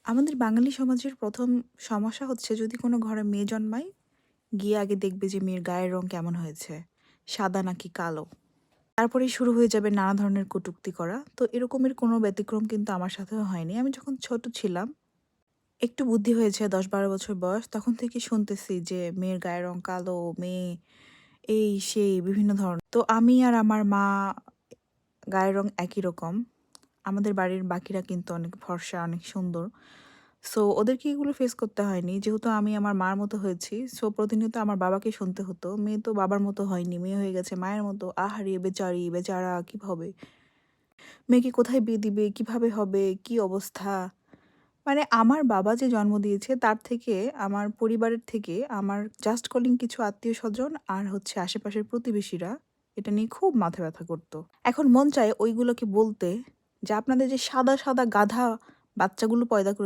আমাদের বাঙালি সমাজের ১ম সমস্যা হচ্ছে যদি কোনো ঘরে মেয়ে জন্মায়, গিয়ে আগে দেখবে যে মেয়ের গায়ের রং কেমন হয়েছে। সাদা নাকি কালো। তারপরেই শুরু হয়ে যাবে নানা ধরনের কটূক্তি করা। তো এরকমের কোনো ব্যতিক্রম কিন্তু আমার সাথেও হয়নি। আমি যখন ছোট ছিলাম, একটু বুদ্ধি হয়েছে ১০-১২ বছর বয়স, তখন থেকে শুনতেছি যে মেয়ের গায়ের রং কালো, মেয়ে এই সেই বিভিন্ন ধরনের। তো আমি আর আমার মা গায়ের রং একই রকম। আমাদের বাড়ির বাকিরা কিন্তু অনেক ফর্সা, অনেক সুন্দর। সো ওদেরকে এগুলো ফেস করতে হয়নি। যেহেতু আমি আমার মার মতো হয়েছি, সো প্রতিনিয়ত আমার বাবাকে শুনতে হতো, "মেয়ে তো বাবার মতো হয়নি, মেয়ে হয়ে গেছে মায়ের মতো। আহারে বেচারি, বেচারা কি হবে? মেয়েকে কোথায় বিয়ে দিবে? কিভাবে হবে? কি অবস্থা?" মানে আমার বাবা যে জন্ম দিয়েছে তার থেকে, আমার পরিবারের থেকে আমার জাস্ট কলিং কিছু আত্মীয়স্বজন আর হচ্ছে আশেপাশের প্রতিবেশীরা এটা নিয়ে খুব মাথা ব্যথা করত। এখন মন চায় ওইগুলোকে বলতে যে, "আপনাদের যে সাদা, সাদা গাধা বাচ্চাগুলো পয়দা করে"